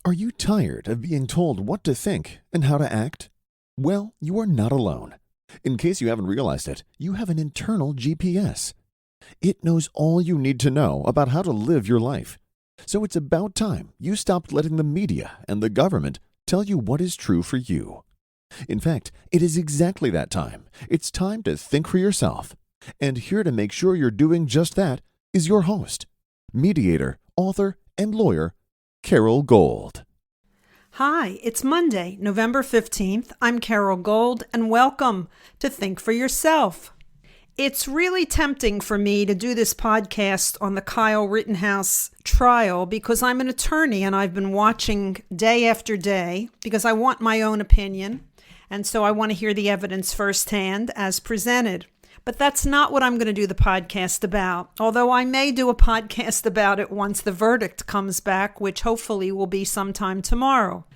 Are you tired of being told what to think and how to act? Well, you are not alone. In case you haven't realized it, you have an internal GPS. It knows all you need to know about how to live your life. So it's about time you stopped letting the media and the government tell you what is true for you. In fact, it is exactly that time. It's time to think for yourself. And here to make sure you're doing just that is your host, mediator, author, and lawyer, Carole Gold. Hi, it's Monday, November 15th. I'm Carole Gold, and welcome to Think for Yourself. It's really tempting for me to do this podcast on the Kyle Rittenhouse trial because I'm an attorney and I've been watching day after day because I want my own opinion, and so I want to hear the evidence firsthand as presented. But that's not what I'm going to do the podcast about, although I may do a podcast about it once the verdict comes back, which hopefully will be sometime tomorrow.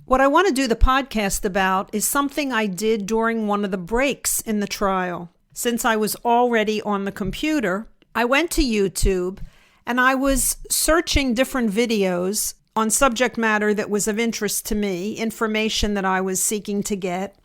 What I want to do the podcast about is something I did during one of the breaks in the trial. Since I was already on the computer, I went to YouTube and I was searching different videos on subject matter that was of interest to me, information that I was seeking to get.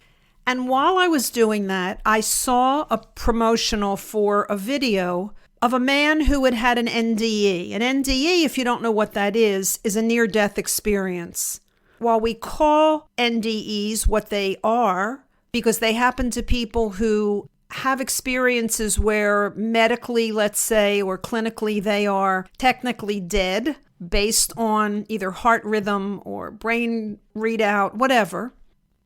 And while I was doing that, I saw a promotional for a video of a man who had had an NDE. An NDE, if you don't know what that is a near-death experience. While we call NDEs what they are, because they happen to people who have experiences where medically, let's say, or clinically, they are technically dead based on either heart rhythm or brain readout, whatever.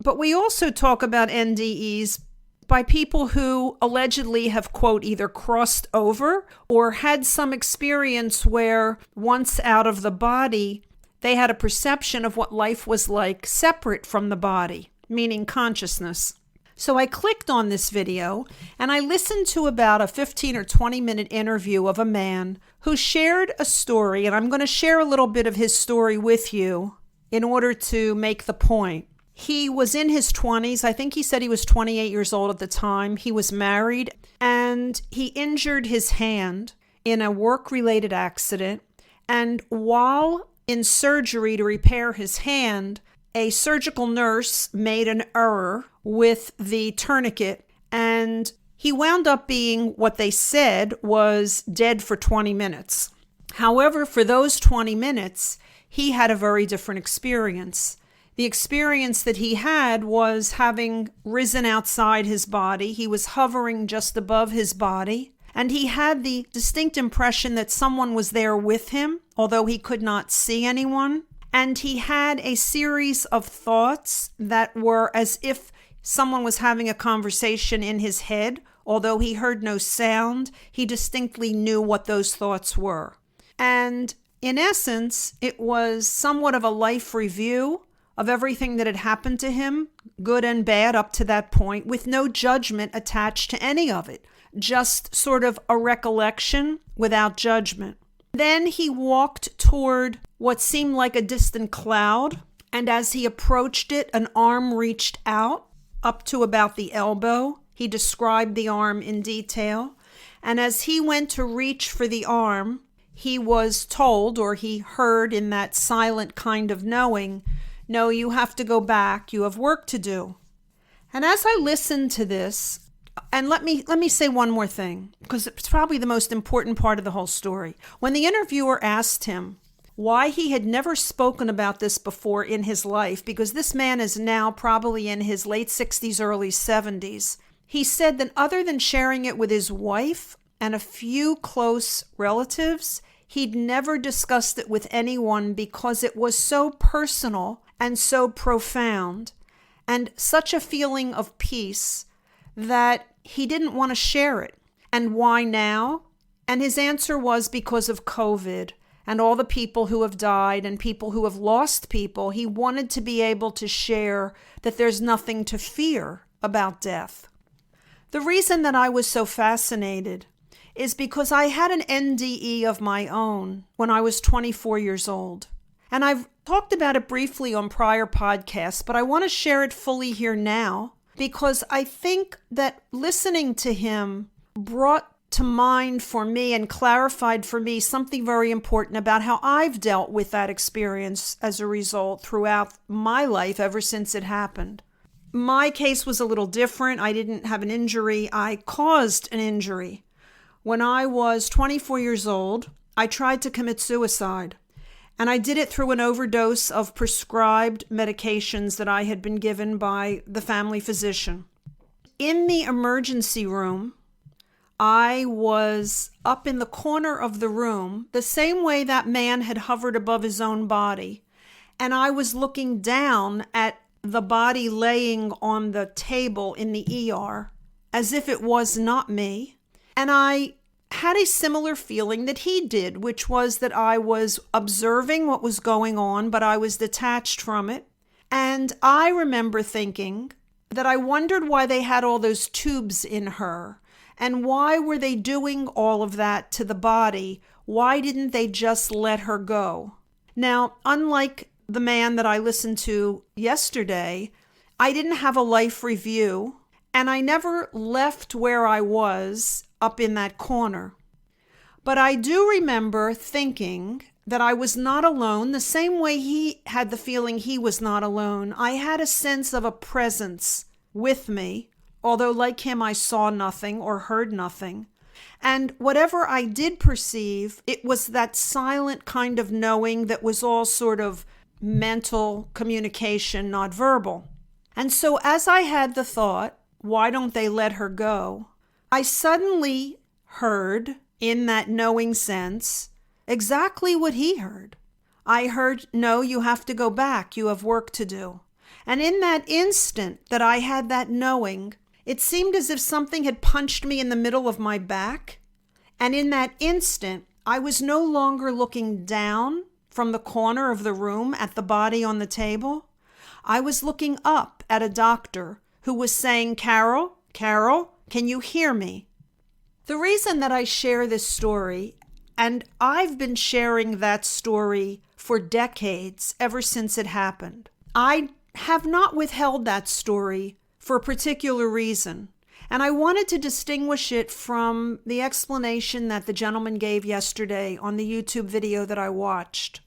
But we also talk about NDEs by people who allegedly have, quote, either crossed over or had some experience where once out of the body, they had a perception of what life was like separate from the body, meaning consciousness. So I clicked on this video and I listened to about a 15 or 20 minute interview of a man who shared a story, and I'm going to share a little bit of his story with you in order to make the point. He was in his 20s. I think he said he was 28 years old at the time. He was married and he injured his hand in a work-related accident. And while in surgery to repair his hand, a surgical nurse made an error with the tourniquet, and he wound up being what they said was dead for 20 minutes. However, for those 20 minutes, he had a very different experience. The experience that he had was having risen outside his body. He was hovering just above his body, and he had the distinct impression that someone was there with him, although he could not see anyone. And he had a series of thoughts that were as if someone was having a conversation in his head. Although he heard no sound, he distinctly knew what those thoughts were. And in essence, it was somewhat of a life review of everything that had happened to him, good and bad up to that point, with no judgment attached to any of it. Just sort of a recollection without judgment. Then he walked toward what seemed like a distant cloud, and as he approached it, an arm reached out up to about the elbow. He described the arm in detail, and as he went to reach for the arm, he was told, or he heard in that silent kind of knowing, "No, you have to go back. You have work to do." And as I listened to this, and let me say one more thing, because it's probably the most important part of the whole story. When the interviewer asked him why he had never spoken about this before in his life, because this man is now probably in his late 60s, early 70s, he said that other than sharing it with his wife and a few close relatives, he'd never discussed it with anyone because it was so personal and so profound and such a feeling of peace that he didn't want to share it. And why now? And his answer was because of COVID and all the people who have died and people who have lost people. He wanted to be able to share that there's nothing to fear about death. The reason that I was so fascinated is because I had an NDE of my own when I was 24 years old. And I've talked about it briefly on prior podcasts, but I want to share it fully here now because I think that listening to him brought to mind for me and clarified for me something very important about how I've dealt with that experience as a result throughout my life ever since it happened. My case was a little different. I didn't have an injury. I caused an injury. When I was 24 years old, I tried to commit suicide. And I did it through an overdose of prescribed medications that I had been given by the family physician. In the emergency room, I was up in the corner of the room, the same way that man had hovered above his own body. And I was looking down at the body laying on the table in the ER as if it was not me. And I had a similar feeling that he did, which was that I was observing what was going on, but I was detached from it. And I remember thinking that I wondered why they had all those tubes in her. And why were they doing all of that to the body? Why didn't they just let her go? Now, unlike the man that I listened to yesterday, I didn't have a life review, and I never left where I was up in that corner. But I do remember thinking that I was not alone, the same way he had the feeling he was not alone. I had a sense of a presence with me, although like him, I saw nothing or heard nothing. And whatever I did perceive, it was that silent kind of knowing that was all sort of mental communication, not verbal. And so as I had the thought, why don't they let her go? I suddenly heard, in that knowing sense, exactly what he heard. I heard, no, you have to go back. You have work to do. And in that instant that I had that knowing, it seemed as if something had punched me in the middle of my back. And in that instant, I was no longer looking down from the corner of the room at the body on the table. I was looking up at a doctor who was saying, Carole, can you hear me? The reason that I share this story, and I've been sharing that story for decades, ever since it happened, I have not withheld that story for a particular reason. And I wanted to distinguish it from the explanation that the gentleman gave yesterday on the YouTube video that I watched.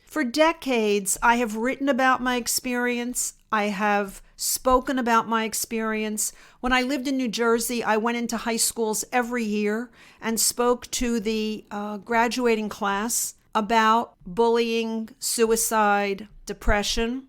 For decades, I have written about my experience. I have spoken about my experience. When I lived in New Jersey, I went into high schools every year and spoke to the graduating class about bullying, suicide, depression.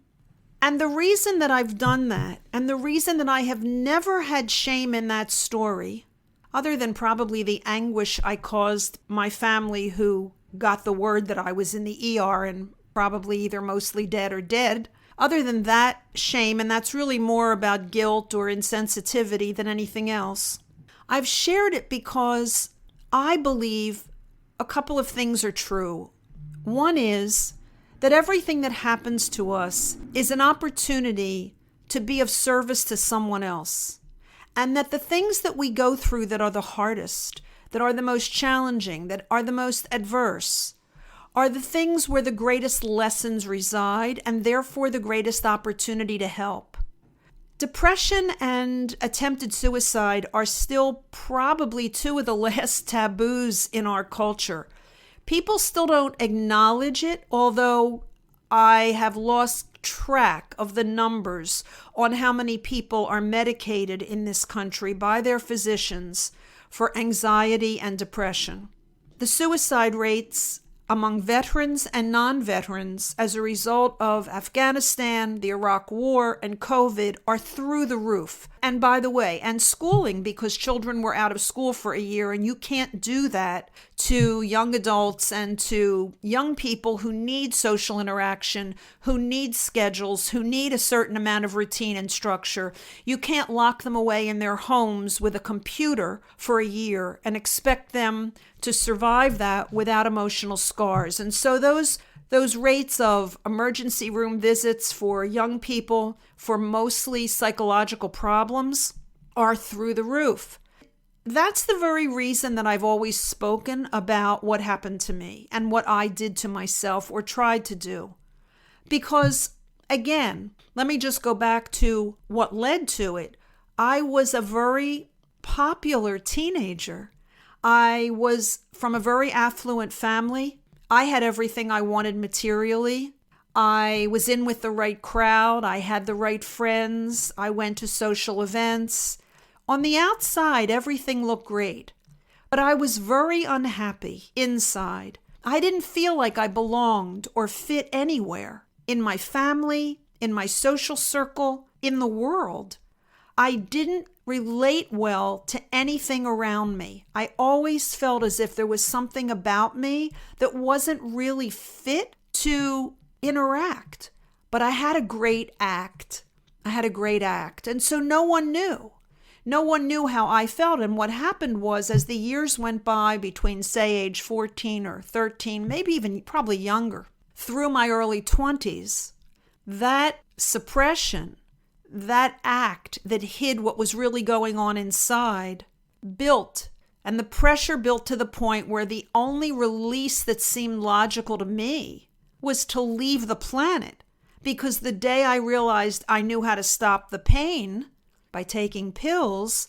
And the reason that I've done that, and the reason that I have never had shame in that story, other than probably the anguish I caused my family who got the word that I was in the ER and probably either mostly dead or dead, other than that shame, and that's really more about guilt or insensitivity than anything else, I've shared it because I believe a couple of things are true. One is that everything that happens to us is an opportunity to be of service to someone else. And that the things that we go through that are the hardest, that are the most challenging, that are the most adverse, are the things where the greatest lessons reside and therefore the greatest opportunity to help. Depression and attempted suicide are still probably two of the last taboos in our culture. People still don't acknowledge it, although I have lost track of the numbers on how many people are medicated in this country by their physicians for anxiety and depression. The suicide rates among veterans and non-veterans as a result of Afghanistan, the Iraq War, and COVID are through the roof. And by the way, and schooling, because children were out of school for a year, and you can't do that to young adults and to young people who need social interaction, who need schedules, who need a certain amount of routine and structure. You can't lock them away in their homes with a computer for a year and expect them to survive that without emotional scars. And so those rates of emergency room visits for young people for mostly psychological problems are through the roof. That's the very reason that I've always spoken about what happened to me and what I did to myself or tried to do. Because, again, let me just go back to what led to it. I was a very popular teenager. I was from a very affluent family. I had everything I wanted materially. I was in with the right crowd. I had the right friends. I went to social events. On the outside, everything looked great. But I was very unhappy inside. I didn't feel like I belonged or fit anywhere. In my family, in my social circle, in the world. I didn't relate well to anything around me. I always felt as if there was something about me that wasn't really fit to interact. But I had a great act. And so no one knew. No one knew how I felt. And what happened was, as the years went by between, say, age 14 or 13, maybe even probably younger, through my early 20s, that suppression, that act that hid what was really going on inside, built. And the pressure built to the point where the only release that seemed logical to me was to leave the planet. Because the day I realized I knew how to stop the pain by taking pills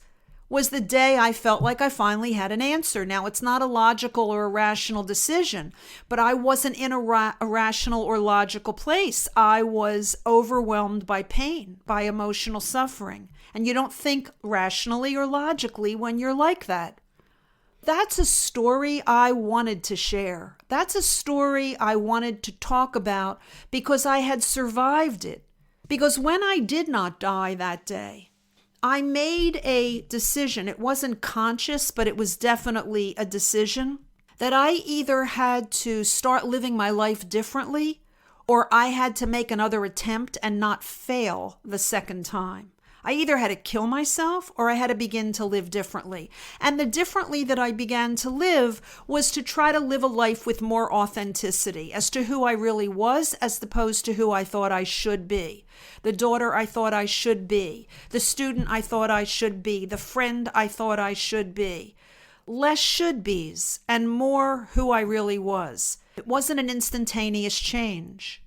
was the day I felt like I finally had an answer. Now, it's not a logical or a rational decision, but I wasn't in a rational or logical place. I was overwhelmed by pain, by emotional suffering. And you don't think rationally or logically when you're like that. That's a story I wanted to share. That's a story I wanted to talk about because I had survived it. Because when I did not die that day, I made a decision. It wasn't conscious, but it was definitely a decision that I either had to start living my life differently or I had to make another attempt and not fail the second time. I either had to kill myself or I had to begin to live differently. And the differently that I began to live was to try to live a life with more authenticity as to who I really was as opposed to who I thought I should be. The daughter I thought I should be. The student I thought I should be. The friend I thought I should be. Less should be's and more who I really was. It wasn't an instantaneous change.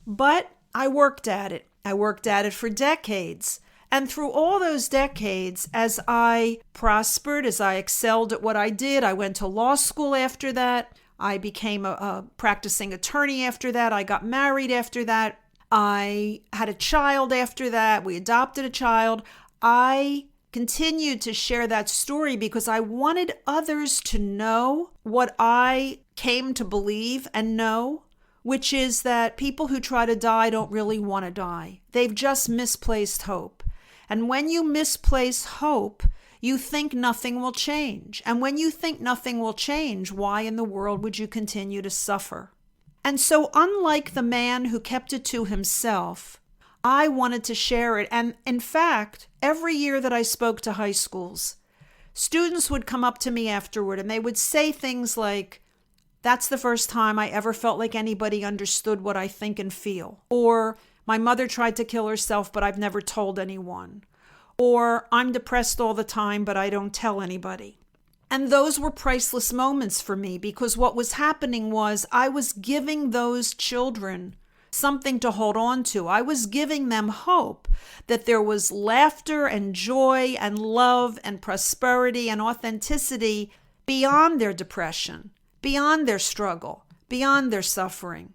But I worked at it. I worked at it for decades. And through all those decades, as I prospered, as I excelled at what I did, I went to law school after that. I became a practicing attorney after that. I got married after that. I had a child after that. We adopted a child. I continued to share that story because I wanted others to know what I came to believe and know, which is that people who try to die don't really want to die. They've just misplaced hope. And when you misplace hope, you think nothing will change. And when you think nothing will change, why in the world would you continue to suffer? And so unlike the man who kept it to himself, I wanted to share it. And in fact, every year that I spoke to high schools, students would come up to me afterward and they would say things like, "That's the first time I ever felt like anybody understood what I think and feel." Or, "My mother tried to kill herself, but I've never told anyone." Or, "I'm depressed all the time, but I don't tell anybody." And those were priceless moments for me because what was happening was I was giving those children something to hold on to. I was giving them hope that there was laughter and joy and love and prosperity and authenticity beyond their depression, beyond their struggle, beyond their suffering.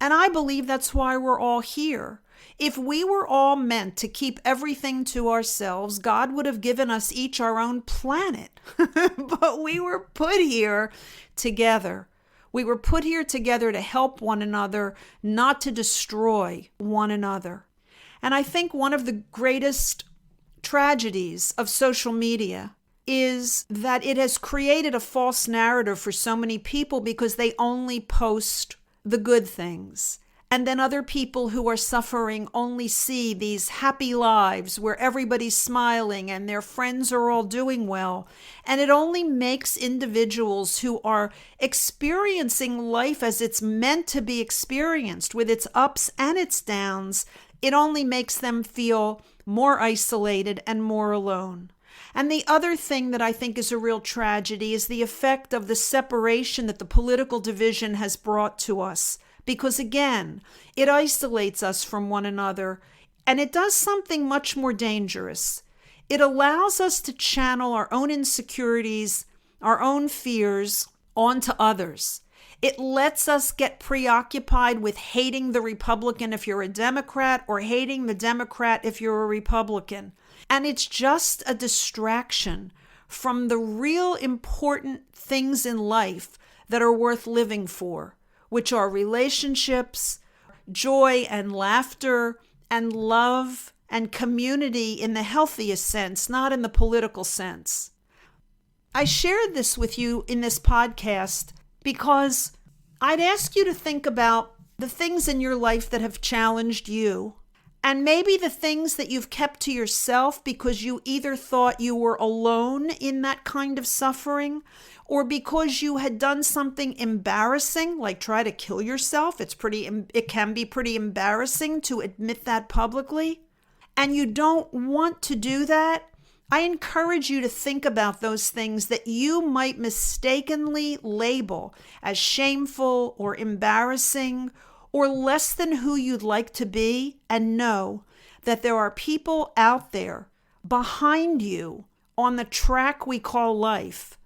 And I believe that's why we're all here. If we were all meant to keep everything to ourselves, God would have given us each our own planet. But we were put here together. We were put here together to help one another, not to destroy one another. And I think one of the greatest tragedies of social media is that it has created a false narrative for so many people because they only post the good things. And then other people who are suffering only see these happy lives where everybody's smiling and their friends are all doing well. And it only makes individuals who are experiencing life as it's meant to be experienced with its ups and its downs, it only makes them feel more isolated and more alone. And the other thing that I think is a real tragedy is the effect of the separation that the political division has brought to us. Because again, it isolates us from one another, and it does something much more dangerous. It allows us to channel our own insecurities our own fears onto others. It lets us get preoccupied with hating the Republican if you're a Democrat or hating the Democrat if you're a Republican. And it's just a distraction from the real important things in life that are worth living for, which are relationships, joy and laughter, and love and community in the healthiest sense, not in the political sense. I shared this with you in this podcast because I'd ask you to think about the things in your life that have challenged you, and maybe the things that you've kept to yourself because you either thought you were alone in that kind of suffering, or because you had done something embarrassing, like try to kill yourself. It can be pretty embarrassing to admit that publicly, and you don't want to do that. I encourage you to think about those things that you might mistakenly label as shameful or embarrassing or less than who you'd like to be, and know that there are people out there behind you on the track we call life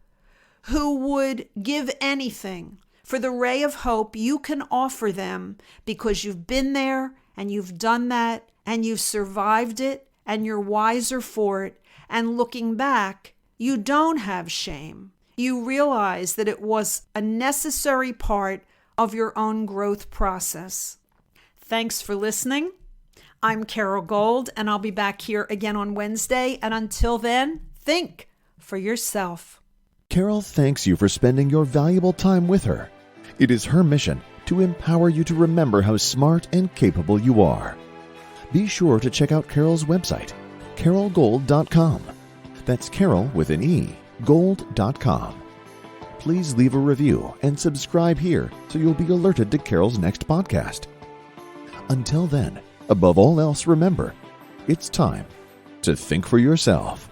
who would give anything for the ray of hope you can offer them, because you've been there and you've done that and you've survived it and you're wiser for it. And looking back, you don't have shame. You realize that it was a necessary part of your own growth process. Thanks for listening. I'm Carole Gold, and I'll be back here again on Wednesday. And until then, think for yourself. Carole thanks you for spending your valuable time with her. It is her mission to empower you to remember how smart and capable you are. Be sure to check out Carole's website, carolegold.com. That's Carole with an E, gold.com. Please leave a review and subscribe here so you'll be alerted to Carole's next podcast. Until then, above all else, remember, it's time to think for yourself.